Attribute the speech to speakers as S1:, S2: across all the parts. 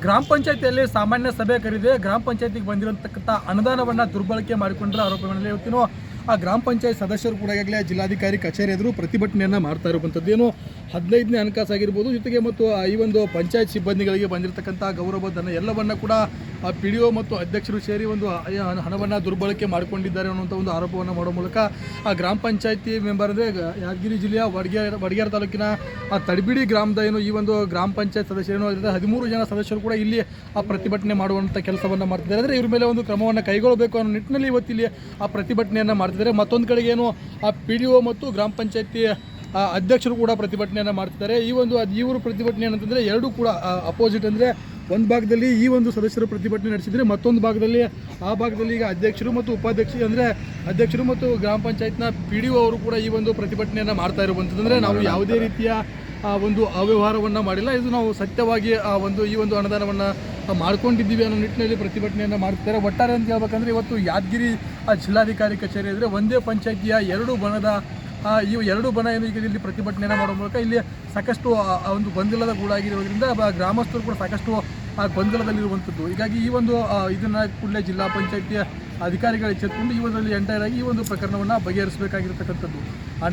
S1: ಗ್ರಾಮ ಪಂಚಾಯತಿಯಲ್ಲಿ ಸಾಮಾನ್ಯ ಸಭೆ ಕರೆದಿದೆ. ಗ್ರಾಮ ಪಂಚಾಯತಿಗೆ ಬಂದಿರತಕ್ಕಂಥ ಅನುದಾನವನ್ನು ದುರ್ಬಳಕೆ ಮಾಡಿಕೊಂಡ್ರ ಆರೋಪಗಳಲ್ಲಿ ಇವತ್ತಿನ ಆ ಗ್ರಾಮ ಪಂಚಾಯತ್ ಸದಸ್ಯರು ಕೂಡ ಈಗಾಗಲೇ ಜಿಲ್ಲಾಧಿಕಾರಿ ಕಚೇರಿ ಎದುರು ಪ್ರತಿಭಟನೆಯನ್ನು ಮಾಡ್ತಾ ಇರುವಂಥದ್ದು. ಏನು 15ನೇ ಹಣಕಾಸು ಆಗಿರ್ಬೋದು, ಜೊತೆಗೆ ಮತ್ತು ಈ ಒಂದು ಪಂಚಾಯತ್ ಸಿಬ್ಬಂದಿಗಳಿಗೆ ಬಂದಿರತಕ್ಕಂಥ ಗೌರವಧನ ಎಲ್ಲವನ್ನ ಕೂಡ PDO ಮತ್ತು ಅಧ್ಯಕ್ಷರು ಸೇರಿ ಒಂದು ಹಣವನ್ನು ದುರ್ಬಳಕೆ ಮಾಡಿಕೊಂಡಿದ್ದಾರೆ ಅನ್ನುವಂಥ ಒಂದು ಆರೋಪವನ್ನು ಮಾಡೋ ಮೂಲಕ ಆ ಗ್ರಾಮ ಪಂಚಾಯತಿ ಮೆಂಬರ್ ಅಂದರೆ ಯಾದಗಿರಿ ಜಿಲ್ಲೆಯ ವಡಗೇರ ತಾಲೂಕಿನ ತಡಬಿಡಿ ಗ್ರಾಮದ ಏನು ಈ ಒಂದು ಗ್ರಾಮ ಪಂಚಾಯತ್ ಸದಸ್ಯರು 13 ಜನ ಸದಸ್ಯರು ಕೂಡ ಇಲ್ಲಿ ಪ್ರತಿಭಟನೆ ಮಾಡುವಂಥ ಕೆಲಸವನ್ನು ಮಾಡ್ತಿದ್ದಾರೆ. ಅಂದರೆ ಇವ್ರ ಮೇಲೆ ಒಂದು ಕ್ರಮವನ್ನು ಕೈಗೊಳ್ಳಬೇಕು ಅನ್ನೋ ನಿಟ್ಟಿನಲ್ಲಿ ಇವತ್ತಿಲ್ಲಿ ಪ್ರತಿಭಟನೆಯನ್ನು ಮಾಡ್ತಿದ್ದಾರೆ. ಮತ್ತೊಂದು ಕಡೆಗೆ ಏನು PDO ಮತ್ತು ಗ್ರಾಮ ಪಂಚಾಯತಿ ಅಧ್ಯಕ್ಷರು ಕೂಡ ಪ್ರತಿಭಟನೆಯನ್ನು ಮಾಡ್ತಿದ್ದಾರೆ. ಇವರು ಪ್ರತಿಭಟನೆ ಏನಂತಂದರೆ ಎರಡೂ ಕೂಡ ಅಪೋಸಿಟ್. ಅಂದರೆ ಒಂದು ಭಾಗದಲ್ಲಿ ಈ ಒಂದು ಸದಸ್ಯರು ಪ್ರತಿಭಟನೆ ನಡೆಸಿದರೆ, ಮತ್ತೊಂದು ಭಾಗದಲ್ಲಿ ಈಗ ಅಧ್ಯಕ್ಷರು ಮತ್ತು ಉಪಾಧ್ಯಕ್ಷರು ಅಂದರೆ ಅಧ್ಯಕ್ಷರು ಮತ್ತು ಗ್ರಾಮ ಪಂಚಾಯತ್ನ PDO ಅವರು ಕೂಡ ಈ ಒಂದು ಪ್ರತಿಭಟನೆಯನ್ನು ಮಾಡ್ತಾ ಇರುವಂಥದ್ದು. ಅಂದರೆ ನಾವು ಯಾವುದೇ ರೀತಿಯ ಒಂದು ಅವ್ಯವಹಾರವನ್ನು ಮಾಡಿಲ್ಲ, ಇದು ನಾವು ಸತ್ಯವಾಗಿ ಈ ಒಂದು ಅನುದಾನವನ್ನು ಮಾಡ್ಕೊಂಡಿದ್ದೀವಿ ಅನ್ನೋ ನಿಟ್ಟಿನಲ್ಲಿ ಪ್ರತಿಭಟನೆಯನ್ನು ಮಾಡ್ತಾರೆ. ಒಟ್ಟಾರೆ ಅಂತ ಹೇಳ್ಬೇಕಂದ್ರೆ ಇವತ್ತು ಯಾದಗಿರಿ ಜಿಲ್ಲಾಧಿಕಾರಿ ಕಚೇರಿ ಅಂದರೆ ಒಂದೇ ಪಂಚಾಯತಿಯ ಎರಡು ಬಣ ಏನು ಈಗ ಇಲ್ಲಿ ಪ್ರತಿಭಟನೆಯನ್ನು ಮಾಡೋ ಮೂಲಕ ಇಲ್ಲಿ ಸಾಕಷ್ಟು ಒಂದು ಗೊಂದಲದ ಗೂಡಾಗಿರೋದ್ರಿಂದ ಗ್ರಾಮಸ್ಥರು ಕೂಡ ಸಾಕಷ್ಟು ಗೊಂದಲದಲ್ಲಿರುವಂಥದ್ದು. ಹೀಗಾಗಿ ಇದನ್ನು ಕೂಡಲೇ ಜಿಲ್ಲಾ ಪಂಚಾಯತಿಯ ಅಧಿಕಾರಿಗಳು ಎಚ್ಚೆತ್ತುಕೊಂಡು ಇವರಲ್ಲಿ ಎಂಟೈರ್ ಆಗಿ ಈ ಒಂದು ಪ್ರಕರಣವನ್ನು ಬಗೆಹರಿಸಬೇಕಾಗಿರ್ತಕ್ಕಂಥದ್ದು.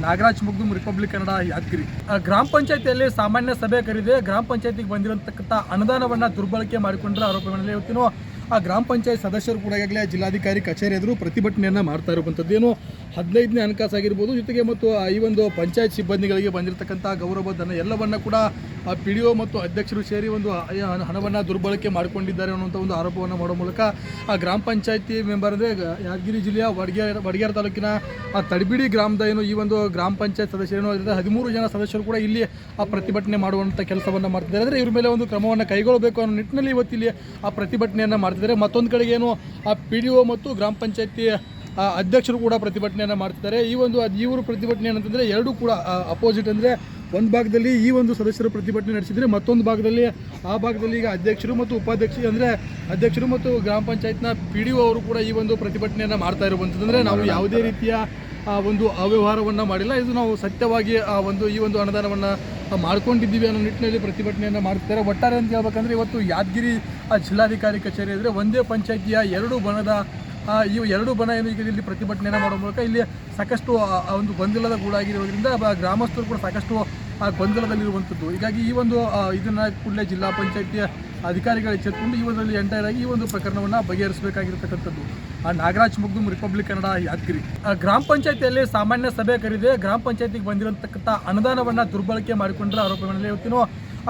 S1: ನಾಗರಾಜ್ ಮುಗ್ದುಮ್, ರಿಪಬ್ಲಿಕ್ ಕನ್ನಡ, ಯಾದಗಿರಿ. ಗ್ರಾಮ ಪಂಚಾಯತಿಯಲ್ಲಿ ಸಾಮಾನ್ಯ ಸಭೆ ಕರೆದಿದೆ. ಗ್ರಾಮ ಪಂಚಾಯತಿಗೆ ಬಂದಿರತಕ್ಕಂಥ ಅನುದಾನವನ್ನು ದುರ್ಬಳಕೆ ಮಾಡಿಕೊಂಡ್ರ ಆರೋಪಗಳಲ್ಲಿ ಇವತ್ತಿನ ಆ ಗ್ರಾಮ ಪಂಚಾಯತ್ ಸದಸ್ಯರು ಕೂಡ ಈಗಾಗಲೇ ಜಿಲ್ಲಾಧಿಕಾರಿ ಕಚೇರಿ ಎದುರು ಪ್ರತಿಭಟನೆಯನ್ನು ಮಾಡ್ತಾ ಇರುವಂಥದ್ದು. ಏನು 15ನೇ ಹಣಕಾಸು ಆಗಿರ್ಬೋದು, ಜೊತೆಗೆ ಮತ್ತು ಈ ಒಂದು ಪಂಚಾಯತ್ ಸಿಬ್ಬಂದಿಗಳಿಗೆ ಬಂದಿರತಕ್ಕಂಥ ಗೌರವಧನ ಎಲ್ಲವನ್ನ ಕೂಡ PDO ಮತ್ತು ಅಧ್ಯಕ್ಷರು ಸೇರಿ ಒಂದು ಹಣವನ್ನು ದುರ್ಬಳಕೆ ಮಾಡಿಕೊಂಡಿದ್ದಾರೆ ಅನ್ನುವಂಥ ಒಂದು ಆರೋಪವನ್ನು ಮಾಡೋ ಮೂಲಕ ಆ ಗ್ರಾಮ ಪಂಚಾಯತಿ ಮೆಂಬರ್ ಅಂದರೆ ಯಾದಗಿರಿ ಜಿಲ್ಲೆಯ ವಡಗೇರ ತಾಲೂಕಿನ ತಡಬಿಡಿ ಗ್ರಾಮದ ಏನು ಈ ಒಂದು ಗ್ರಾಮ ಪಂಚಾಯತ್ ಸದಸ್ಯರು 13 ಜನ ಸದಸ್ಯರು ಕೂಡ ಇಲ್ಲಿ ಪ್ರತಿಭಟನೆ ಮಾಡುವಂಥ ಕೆಲಸವನ್ನು ಮಾಡ್ತಿದ್ದಾರೆ. ಅಂದರೆ ಇವ್ರ ಮೇಲೆ ಒಂದು ಕ್ರಮವನ್ನು ಕೈಗೊಳ್ಳಬೇಕು ಅನ್ನೋ ನಿಟ್ಟಿನಲ್ಲಿ ಇವತ್ತಿಲ್ಲಿ ಪ್ರತಿಭಟನೆಯನ್ನು ಮಾಡ್ತಿದ್ದಾರೆ. ಮತ್ತೊಂದು ಕಡೆಗೆ ಏನು PDO ಮತ್ತು ಗ್ರಾಮ ಪಂಚಾಯತಿ ಅಧ್ಯಕ್ಷರು ಕೂಡ ಪ್ರತಿಭಟನೆಯನ್ನು ಮಾಡ್ತಿದ್ದಾರೆ. ಇವರು ಪ್ರತಿಭಟನೆ ಏನಂತಂದರೆ ಎರಡೂ ಕೂಡ ಅಪೋಸಿಟ್. ಅಂದರೆ ಒಂದು ಭಾಗದಲ್ಲಿ ಈ ಒಂದು ಸದಸ್ಯರು ಪ್ರತಿಭಟನೆ ನಡೆಸಿದರೆ, ಮತ್ತೊಂದು ಭಾಗದಲ್ಲಿ ಈಗ ಅಧ್ಯಕ್ಷರು ಮತ್ತು ಉಪಾಧ್ಯಕ್ಷರು ಅಂದರೆ ಅಧ್ಯಕ್ಷರು ಮತ್ತು ಗ್ರಾಮ ಪಂಚಾಯತ್ನ PDO ಅವರು ಕೂಡ ಈ ಒಂದು ಪ್ರತಿಭಟನೆಯನ್ನು ಮಾಡ್ತಾ ಇರುವಂಥದ್ದು. ಅಂದರೆ ನಾವು ಯಾವುದೇ ರೀತಿಯ ಒಂದು ಅವ್ಯವಹಾರವನ್ನು ಮಾಡಿಲ್ಲ, ಇದು ನಾವು ಸತ್ಯವಾಗಿ ಈ ಒಂದು ಅನುದಾನವನ್ನು ಮಾಡ್ಕೊಂಡಿದ್ದೀವಿ ಅನ್ನೋ ನಿಟ್ಟಿನಲ್ಲಿ ಪ್ರತಿಭಟನೆಯನ್ನು ಮಾಡ್ತಾರೆ. ಒಟ್ಟಾರೆ ಅಂತ ಹೇಳ್ಬೇಕಂದ್ರೆ ಇವತ್ತು ಯಾದಗಿರಿ ಜಿಲ್ಲಾಧಿಕಾರಿ ಕಚೇರಿ ಅಂದರೆ ಒಂದೇ ಪಂಚಾಯತಿಯ ಎರಡು ಬಣ ಏನು ಈಗ ಇಲ್ಲಿ ಪ್ರತಿಭಟನೆಯನ್ನು ಮಾಡೋ ಮೂಲಕ ಇಲ್ಲಿ ಸಾಕಷ್ಟು ಒಂದು ಗೊಂದಲದ ಗೂಡಾಗಿರೋದ್ರಿಂದ ಗ್ರಾಮಸ್ಥರು ಕೂಡ ಸಾಕಷ್ಟು ಗೊಂದಲದಲ್ಲಿರುವಂಥದ್ದು. ಹೀಗಾಗಿ ಇದನ್ನು ಕೂಡಲೇ ಜಿಲ್ಲಾ ಪಂಚಾಯತಿಯ ಅಧಿಕಾರಿಗಳು ಎಚ್ಚೆತ್ತುಕೊಂಡು ಇವರಲ್ಲಿ ಎಂಟೈರ್ ಆಗಿ ಈ ಒಂದು ಪ್ರಕರಣವನ್ನು ಬಗೆಹರಿಸಬೇಕಾಗಿರ್ತಕ್ಕಂಥದ್ದು. ನಾಗರಾಜ್ ಮುಗ್ದುಮ್, ರಿಪಬ್ಲಿಕ್ ಕನ್ನಡ, ಯಾದಗಿರಿ. ಗ್ರಾಮ ಪಂಚಾಯತಿಯಲ್ಲಿ ಸಾಮಾನ್ಯ ಸಭೆ ಕರೆದಿದೆ. ಗ್ರಾಮ ಪಂಚಾಯತಿಗೆ ಬಂದಿರತಕ್ಕಂಥ ಅನುದಾನವನ್ನು ದುರ್ಬಳಕೆ ಮಾಡಿಕೊಂಡ್ರ ಆರೋಪಗಳಲ್ಲಿ ಇವತ್ತಿನ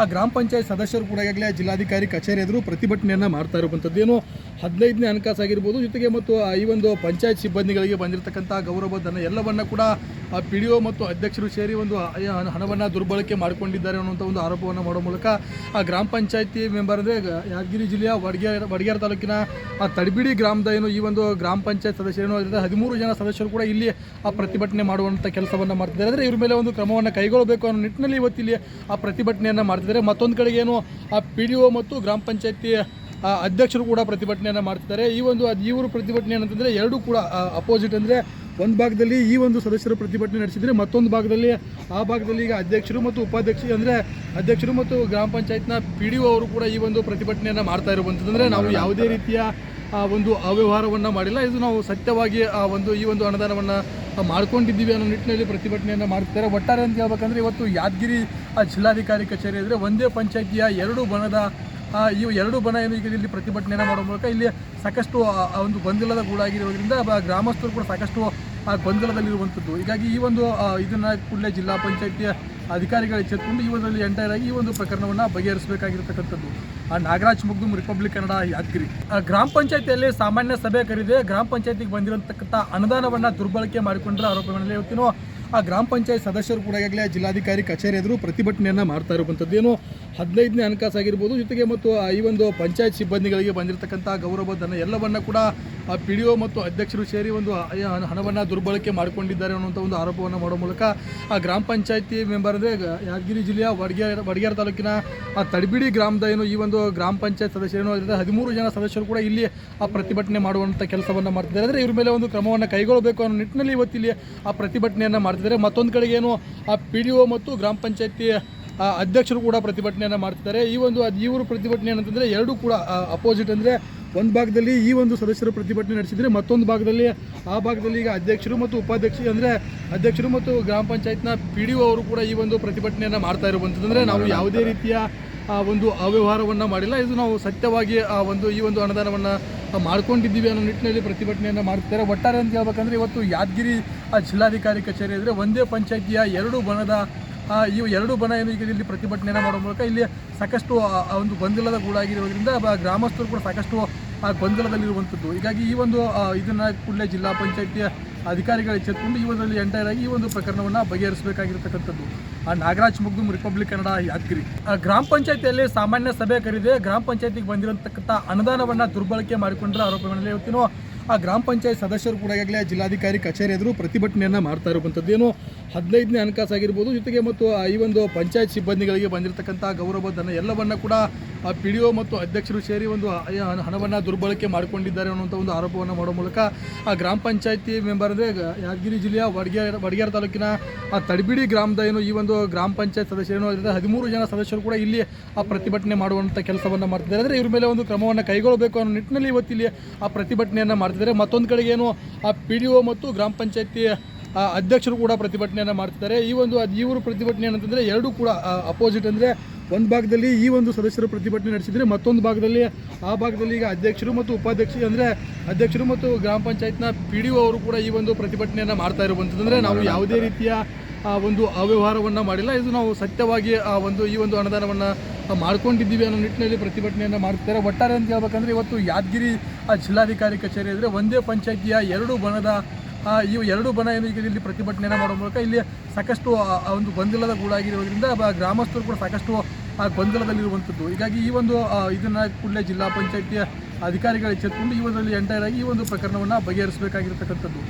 S1: ಆ ಗ್ರಾಮ ಪಂಚಾಯತ್ ಸದಸ್ಯರು ಕೂಡ ಈಗಾಗಲೇ ಜಿಲ್ಲಾಧಿಕಾರಿ ಕಚೇರಿ ಎದುರು ಪ್ರತಿಭಟನೆಯನ್ನು ಮಾಡ್ತಾ ಇರುವಂಥದ್ದು. ಏನು 15ನೇ ಹಣಕಾಸು ಆಗಿರ್ಬೋದು, ಜೊತೆಗೆ ಮತ್ತು ಈ ಒಂದು ಪಂಚಾಯತ್ ಸಿಬ್ಬಂದಿಗಳಿಗೆ ಬಂದಿರತಕ್ಕಂಥ ಗೌರವಧನ ಎಲ್ಲವನ್ನ ಕೂಡ PDO ಮತ್ತು ಅಧ್ಯಕ್ಷರು ಸೇರಿ ಒಂದು ಹಣವನ್ನು ದುರ್ಬಳಕೆ ಮಾಡಿಕೊಂಡಿದ್ದಾರೆ ಅನ್ನುವಂಥ ಒಂದು ಆರೋಪವನ್ನು ಮಾಡೋ ಮೂಲಕ ಆ ಗ್ರಾಮ ಪಂಚಾಯತಿ ಮೆಂಬರ್ ಅಂದರೆ ಯಾದಗಿರಿ ಜಿಲ್ಲೆಯ ವಡಗೇರ ತಾಲೂಕಿನ ತಡಬಿಡಿ ಗ್ರಾಮದ ಏನು ಈ ಒಂದು ಗ್ರಾಮ ಪಂಚಾಯತ್ ಸದಸ್ಯರು 13 ಜನ ಸದಸ್ಯರು ಕೂಡ ಇಲ್ಲಿ ಪ್ರತಿಭಟನೆ ಮಾಡುವಂಥ ಕೆಲಸವನ್ನು ಮಾಡ್ತಿದ್ದಾರೆ. ಅಂದರೆ ಇವ್ರ ಮೇಲೆ ಒಂದು ಕ್ರಮವನ್ನು ಕೈಗೊಳ್ಳಬೇಕು ಅನ್ನೋ ನಿಟ್ಟಿನಲ್ಲಿ ಇವತ್ತಿಲ್ಲಿ ಪ್ರತಿಭಟನೆಯನ್ನು ಮಾಡ್ತಿದ್ದಾರೆ. ಮತ್ತೊಂದು ಕಡೆಗೆ ಏನು PDO ಮತ್ತು ಗ್ರಾಮ ಪಂಚಾಯತಿ ಅಧ್ಯಕ್ಷರು ಕೂಡ ಪ್ರತಿಭಟನೆಯನ್ನು ಮಾಡ್ತಿದ್ದಾರೆ. ಇವರು ಪ್ರತಿಭಟನೆ ಏನಂತಂದರೆ ಎರಡೂ ಕೂಡ ಅಪೋಸಿಟ್. ಅಂದರೆ ಒಂದು ಭಾಗದಲ್ಲಿ ಈ ಒಂದು ಸದಸ್ಯರು ಪ್ರತಿಭಟನೆ ನಡೆಸಿದರೆ, ಮತ್ತೊಂದು ಭಾಗದಲ್ಲಿ ಈಗ ಅಧ್ಯಕ್ಷರು ಮತ್ತು ಉಪಾಧ್ಯಕ್ಷರು ಅಂದರೆ ಅಧ್ಯಕ್ಷರು ಮತ್ತು ಗ್ರಾಮ ಪಂಚಾಯತ್ನ PDO ಅವರು ಕೂಡ ಈ ಒಂದು ಪ್ರತಿಭಟನೆಯನ್ನು ಮಾಡ್ತಾ ಇರುವಂಥದ್ದು. ಅಂದರೆ ನಾವು ಯಾವುದೇ ರೀತಿಯ ಒಂದು ಅವ್ಯವಹಾರವನ್ನು ಮಾಡಿಲ್ಲ, ಇದು ನಾವು ಸತ್ಯವಾಗಿ ಈ ಒಂದು ಅನುದಾನವನ್ನು ಮಾಡ್ಕೊಂಡಿದ್ದೀವಿ ಅನ್ನೋ ನಿಟ್ಟಿನಲ್ಲಿ ಪ್ರತಿಭಟನೆಯನ್ನು ಮಾಡ್ತಿದ್ದಾರೆ. ಒಟ್ಟಾರೆ ಅಂತ ಹೇಳ್ಬೇಕಂದ್ರೆ ಇವತ್ತು ಯಾದಗಿರಿ ಜಿಲ್ಲಾಧಿಕಾರಿ ಕಚೇರಿ ಅಂದರೆ ಒಂದೇ ಪಂಚಾಯತಿಯ ಎರಡು ಬಣ ಏನು ಈಗ ಇಲ್ಲಿ ಪ್ರತಿಭಟನೆಯನ್ನು ಮಾಡೋ ಮೂಲಕ ಇಲ್ಲಿ ಸಾಕಷ್ಟು ಒಂದು ಗೊಂದಲದ ಗೂಡಾಗಿರೋದ್ರಿಂದ ಗ್ರಾಮಸ್ಥರು ಕೂಡ ಸಾಕಷ್ಟು ಗೊಂದಲದಲ್ಲಿರುವಂಥದ್ದು. ಹೀಗಾಗಿ ಇದನ್ನು ಕೂಡಲೇ ಜಿಲ್ಲಾ ಪಂಚಾಯತಿಯ ಅಧಿಕಾರಿಗಳು ಎಚ್ಚೆತ್ತುಕೊಂಡು ಇವರಲ್ಲಿ ಎಂಟೈರ್ ಆಗಿ ಈ ಒಂದು ಪ್ರಕರಣವನ್ನು ಬಗೆಹರಿಸಬೇಕಾಗಿರ್ತಕ್ಕಂಥದ್ದು. ನಾಗರಾಜ್ ಮುಗ್ದುಮ್, ರಿಪಬ್ಲಿಕ್ ಕನ್ನಡ, ಯಾದಗಿರಿ. ಗ್ರಾಮ ಪಂಚಾಯತಿಯಲ್ಲಿ ಸಾಮಾನ್ಯ ಸಭೆ ಕರೆದಿದೆ. ಗ್ರಾಮ ಪಂಚಾಯತಿಗೆ ಬಂದಿರತಕ್ಕಂಥ ಅನುದಾನವನ್ನು ದುರ್ಬಳಕೆ ಮಾಡಿಕೊಂಡ್ರ ಆರೋಪಗಳಲ್ಲಿ ಇವತ್ತಿನ ಆ ಗ್ರಾಮ ಪಂಚಾಯತ್ ಸದಸ್ಯರು ಕೂಡ ಈಗಾಗಲೇ ಜಿಲ್ಲಾಧಿಕಾರಿ ಕಚೇರಿ ಎದುರು ಪ್ರತಿಭಟನೆಯನ್ನು ಮಾಡ್ತಾ ಇರುವಂಥದ್ದು. ಏನು 15ನೇ ಹಣಕಾಸು ಆಗಿರ್ಬೋದು, ಜೊತೆಗೆ ಮತ್ತು ಈ ಒಂದು ಪಂಚಾಯತ್ ಸಿಬ್ಬಂದಿಗಳಿಗೆ ಬಂದಿರತಕ್ಕಂಥ ಗೌರವಧನ ಎಲ್ಲವನ್ನ ಕೂಡ PDO ಮತ್ತು ಅಧ್ಯಕ್ಷರು ಸೇರಿ ಒಂದು ಹಣವನ್ನು ದುರ್ಬಳಕೆ ಮಾಡಿಕೊಂಡಿದ್ದಾರೆ ಅನ್ನುವಂಥ ಒಂದು ಆರೋಪವನ್ನು ಮಾಡೋ ಮೂಲಕ ಆ ಗ್ರಾಮ ಪಂಚಾಯತಿ ಮೆಂಬರ್ ಅಂದರೆ ಯಾದಗಿರಿ ಜಿಲ್ಲೆಯ ವಡಗೇರ ತಾಲೂಕಿನ ತಡಬಿಡಿ ಗ್ರಾಮದ ಏನು ಈ ಒಂದು ಗ್ರಾಮ ಪಂಚಾಯತ್ ಸದಸ್ಯರು 13 ಜನ ಸದಸ್ಯರು ಕೂಡ ಇಲ್ಲಿ ಪ್ರತಿಭಟನೆ ಮಾಡುವಂಥ ಕೆಲಸವನ್ನು ಮಾಡ್ತಿದ್ದಾರೆ. ಅಂದರೆ ಇವ್ರ ಮೇಲೆ ಒಂದು ಕ್ರಮವನ್ನು ಕೈಗೊಳ್ಳಬೇಕು ಅನ್ನೋ ನಿಟ್ಟಿನಲ್ಲಿ ಇವತ್ತಿಲ್ಲಿ ಪ್ರತಿಭಟನೆಯನ್ನು ಮಾಡ್ತಿದ್ದಾರೆ. ಮತ್ತೊಂದು ಕಡೆಗೆ ಏನು PDO ಮತ್ತು ಗ್ರಾಮ ಪಂಚಾಯತಿ ಅಧ್ಯಕ್ಷರು ಕೂಡ ಪ್ರತಿಭಟನೆಯನ್ನು ಮಾಡ್ತಿದ್ದಾರೆ. ಇವರು ಪ್ರತಿಭಟನೆ ಏನಂತಂದರೆ ಎರಡೂ ಕೂಡ ಅಪೋಸಿಟ್. ಅಂದರೆ ಒಂದು ಭಾಗದಲ್ಲಿ ಈ ಒಂದು ಸದಸ್ಯರು ಪ್ರತಿಭಟನೆ ನಡೆಸಿದರೆ ಮತ್ತೊಂದು ಭಾಗದಲ್ಲಿ ಈಗ ಅಧ್ಯಕ್ಷರು ಮತ್ತು ಉಪಾಧ್ಯಕ್ಷರು ಅಂದರೆ ಅಧ್ಯಕ್ಷರು ಮತ್ತು ಗ್ರಾಮ ಪಂಚಾಯತ್ನ PDO ಅವರು ಕೂಡ ಈ ಒಂದು ಪ್ರತಿಭಟನೆಯನ್ನು ಮಾಡ್ತಾ ಇರುವಂಥದ್ದು. ನಾವು ಯಾವುದೇ ರೀತಿಯ ಒಂದು ಅವ್ಯವಹಾರವನ್ನು ಮಾಡಿಲ್ಲ, ಇದು ನಾವು ಸತ್ಯವಾಗಿ ಈ ಒಂದು ಅನುದಾನವನ್ನು ಮಾಡ್ಕೊಂಡಿದ್ದೀವಿ ಅನ್ನೋ ನಿಟ್ಟಿನಲ್ಲಿ ಪ್ರತಿಭಟನೆಯನ್ನು ಮಾಡ್ತಿದ್ದಾರೆ. ಒಟ್ಟಾರೆ ಅಂತ ಹೇಳ್ಬೇಕಂದ್ರೆ ಇವತ್ತು ಯಾದಗಿರಿ ಜಿಲ್ಲಾಧಿಕಾರಿ ಕಚೇರಿ ಅಂದರೆ ಒಂದೇ ಪಂಚಾಯತಿಯ ಎರಡು ಬಣ ಏನು ಈಗ ಇಲ್ಲಿ ಪ್ರತಿಭಟನೆಯನ್ನು ಮಾಡೋ ಮೂಲಕ ಇಲ್ಲಿ ಸಾಕಷ್ಟು ಒಂದು ಗೊಂದಲದ ಗೂಡಾಗಿರೋದ್ರಿಂದ ಗ್ರಾಮಸ್ಥರು ಕೂಡ ಸಾಕಷ್ಟು ಗೊಂದಲದಲ್ಲಿರುವಂಥದ್ದು. ಹೀಗಾಗಿ ಈ ಒಂದು ಇದನ್ನು ಕೂಡಲೇ ಜಿಲ್ಲಾ ಪಂಚಾಯತಿಯ ಅಧಿಕಾರಿಗಳು ಎಚ್ಚೆತ್ತುಕೊಂಡು ಈ ಒಂದರಲ್ಲಿ ಎಂಟೈರ್ ಆಗಿ ಈ ಒಂದು ಪ್ರಕರಣವನ್ನು ಬಗೆಹರಿಸಬೇಕಾಗಿರ್ತಕ್ಕಂಥದ್ದು. ನಾಗರಾಜ್ ಮುಗ್ದುಮ್, ರಿಪಬ್ಲಿಕ್ ಕನ್ನಡ, ಯಾದಗಿರಿ. ಗ್ರಾಮ ಪಂಚಾಯತಿಯಲ್ಲಿ ಸಾಮಾನ್ಯ ಸಭೆ ಕರೆದಿದೆ. ಗ್ರಾಮ ಪಂಚಾಯತಿಗೆ ಬಂದಿರತಕ್ಕಂಥ ಅನುದಾನವನ್ನು ದುರ್ಬಳಕೆ ಮಾಡಿಕೊಂಡ್ರೆ ಆರೋಪಗಳಲ್ಲಿ ಇವತ್ತಿನ ಗ್ರಾಮ ಪಂಚಾಯತ್ ಸದಸ್ಯರು ಕೂಡ ಈಗಾಗಲೇ ಜಿಲ್ಲಾಧಿಕಾರಿ ಕಚೇರಿ ಎದುರು ಪ್ರತಿಭಟನೆಯನ್ನು ಮಾಡ್ತಾ ಇರುವಂಥದ್ದು. ಏನು 15ನೇ ಹಣಕಾಸು ಆಗಿರ್ಬೋದು, ಜೊತೆಗೆ ಮತ್ತು ಈ ಒಂದು ಪಂಚಾಯತ್ ಸಿಬ್ಬಂದಿಗಳಿಗೆ ಬಂದಿರತಕ್ಕಂಥ ಗೌರವ ಧನ ಎಲ್ಲವನ್ನು ಕೂಡ PDO ಮತ್ತು ಅಧ್ಯಕ್ಷರು ಸೇರಿ ಒಂದು ಹಣವನ್ನು ದುರ್ಬಳಕೆ ಮಾಡಿಕೊಂಡಿದ್ದಾರೆ ಅನ್ನುವಂಥ ಒಂದು ಆರೋಪವನ್ನು ಮಾಡೋ ಮೂಲಕ ಗ್ರಾಮ ಪಂಚಾಯತಿ ಮೆಂಬರ್ ಅಂದರೆ ಯಾದಗಿರಿ ಜಿಲ್ಲೆಯ ವಡಗೇರ ತಾಲೂಕಿನ ತಡಬಿಡಿ ಗ್ರಾಮದ ಏನು ಈ ಒಂದು ಗ್ರಾಮ ಪಂಚಾಯತ್ ಸದಸ್ಯರು 13 ಜನ ಸದಸ್ಯರು ಕೂಡ ಇಲ್ಲಿ ಪ್ರತಿಭಟನೆ ಮಾಡುವಂಥ ಕೆಲಸವನ್ನು ಮಾಡ್ತಿದ್ದಾರೆ. ಅಂದರೆ ಇವ್ರ ಮೇಲೆ ಒಂದು ಕ್ರಮವನ್ನು ಕೈಗೊಳ್ಳಬೇಕು ಅನ್ನೋ ನಿಟ್ಟಿನಲ್ಲಿ ಇವತ್ತಿಲ್ಲಿ ಪ್ರತಿಭಟನೆಯನ್ನು ಮಾಡ್ತಿದ್ದಾರೆ. ಮತ್ತೊಂದು ಕಡೆಗೆ ಏನು PDO ಮತ್ತು ಗ್ರಾಮ ಪಂಚಾಯತಿ ಅಧ್ಯಕ್ಷರು ಕೂಡ ಪ್ರತಿಭಟನೆಯನ್ನು ಮಾಡ್ತಿದ್ದಾರೆ. ಇವರು ಪ್ರತಿಭಟನೆ ಏನಂತಂದರೆ ಎರಡೂ ಕೂಡ ಅಪೋಸಿಟ್. ಅಂದರೆ ಒಂದು ಭಾಗದಲ್ಲಿ ಈ ಒಂದು ಸದಸ್ಯರು ಪ್ರತಿಭಟನೆ ನಡೆಸಿದರೆ ಮತ್ತೊಂದು ಭಾಗದಲ್ಲಿ ಈಗ ಅಧ್ಯಕ್ಷರು ಮತ್ತು ಉಪಾಧ್ಯಕ್ಷರು ಅಂದರೆ ಅಧ್ಯಕ್ಷರು ಮತ್ತು ಗ್ರಾಮ ಪಂಚಾಯತ್ನ PDO ಅವರು ಕೂಡ ಈ ಒಂದು ಪ್ರತಿಭಟನೆಯನ್ನು ಮಾಡ್ತಾ ಇರುವಂಥದ್ದು. ಅಂದರೆ ನಾವು ಯಾವುದೇ ರೀತಿಯ ಒಂದು ಅವ್ಯವಹಾರವನ್ನು ಮಾಡಿಲ್ಲ, ಇದು ನಾವು ಸತ್ಯವಾಗಿ ಈ ಒಂದು ಅನುದಾನವನ್ನು ಮಾಡ್ಕೊಂಡಿದ್ದೀವಿ ಅನ್ನೋ ನಿಟ್ಟಿನಲ್ಲಿ ಪ್ರತಿಭಟನೆಯನ್ನು ಮಾಡ್ತಿದ್ದಾರೆ. ಒಟ್ಟಾರೆ ಅಂತ ಹೇಳ್ಬೇಕಂದ್ರೆ ಇವತ್ತು ಯಾದಗಿರಿ ಜಿಲ್ಲಾಧಿಕಾರಿ ಕಚೇರಿ ಅಂದರೆ ಒಂದೇ ಪಂಚಾಯತಿಯ ಎರಡು ಬಣ ಏನು ಈಗ ಇಲ್ಲಿ ಪ್ರತಿಭಟನೆಯನ್ನು ಮಾಡೋ ಮೂಲಕ ಇಲ್ಲಿ ಸಾಕಷ್ಟು ಒಂದು ಗೊಂದಲದ ಗೂಡಾಗಿರೋದ್ರಿಂದ ಗ್ರಾಮಸ್ಥರು ಕೂಡ ಸಾಕಷ್ಟು ಗೊಂದಲದಲ್ಲಿರುವಂಥದ್ದು. ಹೀಗಾಗಿ ಈ ಒಂದು ಇದನ್ನು ಕೂಡಲೇ ಜಿಲ್ಲಾ ಪಂಚಾಯತಿಯ ಅಧಿಕಾರಿಗಳು ಎಚ್ಚೆತ್ತುಕೊಂಡು ಈ ಒಂದರಲ್ಲಿ ಎಂಟೈರ್ ಆಗಿ ಈ ಒಂದು ಪ್ರಕರಣವನ್ನು ಬಗೆಹರಿಸಬೇಕಾಗಿರ್ತಕ್ಕಂಥದ್ದು.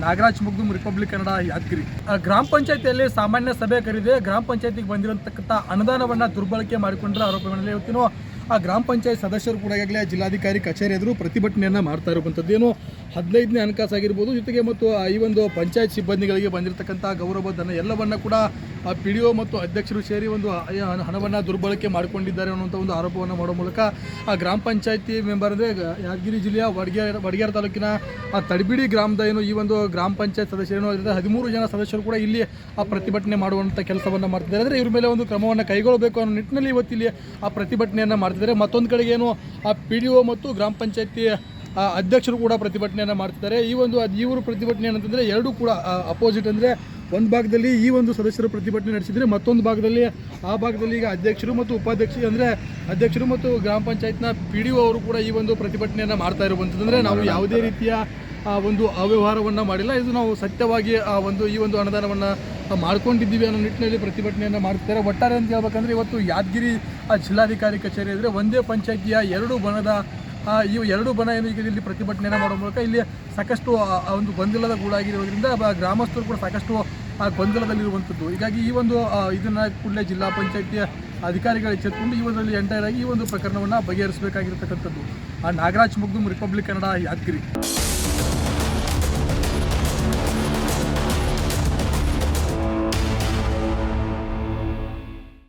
S1: ನಾಗರಾಜ್ ಮುಗ್ದುಮ್, ರಿಪಬ್ಲಿಕ್ ಕನ್ನಡ, ಯಾದಗಿರಿ. ಗ್ರಾಮ ಪಂಚಾಯತಿಯಲ್ಲಿ ಸಾಮಾನ್ಯ ಸಭೆ ಕರೆದಿದೆ. ಗ್ರಾಮ ಪಂಚಾಯತಿಗೆ ಬಂದಿರತಕ್ಕಂಥ ಅನುದಾನವನ್ನು ದುರ್ಬಳಕೆ ಮಾಡಿಕೊಂಡ್ರೆ ಆರೋಪಗಳಲ್ಲಿ ಇವತ್ತಿನ ಗ್ರಾಮ ಪಂಚಾಯತ್ ಸದಸ್ಯರು ಕೂಡ ಈಗಾಗಲೇ ಜಿಲ್ಲಾಧಿಕಾರಿ ಕಚೇರಿ ಎದುರು ಪ್ರತಿಭಟನೆಯನ್ನು ಮಾಡ್ತಾ ಇರುವಂಥದ್ದು. ಏನು 15ನೇ ಹಣಕಾಸು ಆಗಿರ್ಬೋದು, ಜೊತೆಗೆ ಮತ್ತು ಈ ಒಂದು ಪಂಚಾಯತ್ ಸಿಬ್ಬಂದಿಗಳಿಗೆ ಬಂದಿರತಕ್ಕಂಥ ಗೌರವ ಧನ ಎಲ್ಲವನ್ನು ಕೂಡ PDO ಮತ್ತು ಅಧ್ಯಕ್ಷರು ಸೇರಿ ಒಂದು ಹಣವನ್ನು ದುರ್ಬಳಕೆ ಮಾಡಿಕೊಂಡಿದ್ದಾರೆ ಅನ್ನುವಂಥ ಒಂದು ಆರೋಪವನ್ನು ಮಾಡೋ ಮೂಲಕ ಗ್ರಾಮ ಪಂಚಾಯತಿ ಮೆಂಬರ್ ಅಂದರೆ ಯಾದಗಿರಿ ಜಿಲ್ಲೆಯ ವಡಗೇರ ತಾಲೂಕಿನ ತಡಬಿಡಿ ಗ್ರಾಮದ ಏನು ಈ ಒಂದು ಗ್ರಾಮ ಪಂಚಾಯತ್ ಸದಸ್ಯರು 13 ಜನ ಸದಸ್ಯರು ಕೂಡ ಇಲ್ಲಿ ಪ್ರತಿಭಟನೆ ಮಾಡುವಂಥ ಕೆಲಸವನ್ನು ಮಾಡ್ತಿದ್ದಾರೆ. ಅಂದರೆ ಇವ್ರ ಮೇಲೆ ಒಂದು ಕ್ರಮವನ್ನು ಕೈಗೊಳ್ಳಬೇಕು ಅನ್ನೋ ನಿಟ್ಟಿನಲ್ಲಿ ಇವತ್ತಿಲ್ಲಿ ಪ್ರತಿಭಟನೆಯನ್ನು ಮಾಡ್ತಿದ್ದಾರೆ. ಮತ್ತೊಂದು ಕಡೆಗೆ ಏನು PDO ಮತ್ತು ಗ್ರಾಮ ಪಂಚಾಯತಿ ಅಧ್ಯಕ್ಷರು ಕೂಡ ಪ್ರತಿಭಟನೆಯನ್ನು ಮಾಡ್ತಿದ್ದಾರೆ. ಇವರು ಪ್ರತಿಭಟನೆ ಏನಂತಂದರೆ ಎರಡೂ ಕೂಡ ಅಪೋಸಿಟ್. ಅಂದರೆ ಒಂದು ಭಾಗದಲ್ಲಿ ಈ ಒಂದು ಸದಸ್ಯರು ಪ್ರತಿಭಟನೆ ನಡೆಸಿದರೆ ಮತ್ತೊಂದು ಭಾಗದಲ್ಲಿ ಈಗ ಅಧ್ಯಕ್ಷರು ಮತ್ತು ಉಪಾಧ್ಯಕ್ಷರು ಅಂದರೆ ಅಧ್ಯಕ್ಷರು ಮತ್ತು ಗ್ರಾಮ ಪಂಚಾಯತ್ನ PDO ಅವರು ಕೂಡ ಈ ಒಂದು ಪ್ರತಿಭಟನೆಯನ್ನು ಮಾಡ್ತಾ ಇರುವಂಥದ್ದು. ಅಂದರೆ ನಾವು ಯಾವುದೇ ರೀತಿಯ ಒಂದು ಅವ್ಯವಹಾರವನ್ನು ಮಾಡಿಲ್ಲ, ಇದು ನಾವು ಸತ್ಯವಾಗಿ ಈ ಒಂದು ಅನುದಾನವನ್ನು ಮಾಡ್ಕೊಂಡಿದ್ದೀವಿ ಅನ್ನೋ ನಿಟ್ಟಿನಲ್ಲಿ ಪ್ರತಿಭಟನೆಯನ್ನು ಮಾಡ್ತಿದ್ದಾರೆ. ಒಟ್ಟಾರೆ ಅಂತ ಹೇಳ್ಬೇಕಂದ್ರೆ ಇವತ್ತು ಯಾದಗಿರಿ ಜಿಲ್ಲಾಧಿಕಾರಿ ಕಚೇರಿ ಅಂದರೆ ಒಂದೇ ಪಂಚಾಯತಿಯ ಎರಡು ಬಣ ಏನು ಈಗ ಇಲ್ಲಿ ಪ್ರತಿಭಟನೆಯನ್ನು ಮಾಡೋ ಮೂಲಕ ಇಲ್ಲಿ ಸಾಕಷ್ಟು ಒಂದು ಗೊಂದಲದ ಗೂಡಾಗಿರೋದ್ರಿಂದ ಗ್ರಾಮಸ್ಥರು ಕೂಡ ಸಾಕಷ್ಟು ಗೊಂದಲದಲ್ಲಿರುವಂಥದ್ದು. ಹೀಗಾಗಿ ಈ ಒಂದು ಇದನ್ನು ಕೂಡಲೇ ಜಿಲ್ಲಾ ಪಂಚಾಯತಿಯ ಅಧಿಕಾರಿಗಳು ಎಚ್ಚೆತ್ತುಕೊಂಡು ಈ ಒಂದರಲ್ಲಿ ಎಂಟೈರ್ ಆಗಿ ಈ ಒಂದು ಪ್ರಕರಣವನ್ನು ಬಗೆಹರಿಸಬೇಕಾಗಿರ್ತಕ್ಕಂಥದ್ದು. ನಾಗರಾಜ್ ಮುಗ್ದುಮ್, ರಿಪಬ್ಲಿಕ್ ಕನ್ನಡ, ಯಾದಗಿರಿ.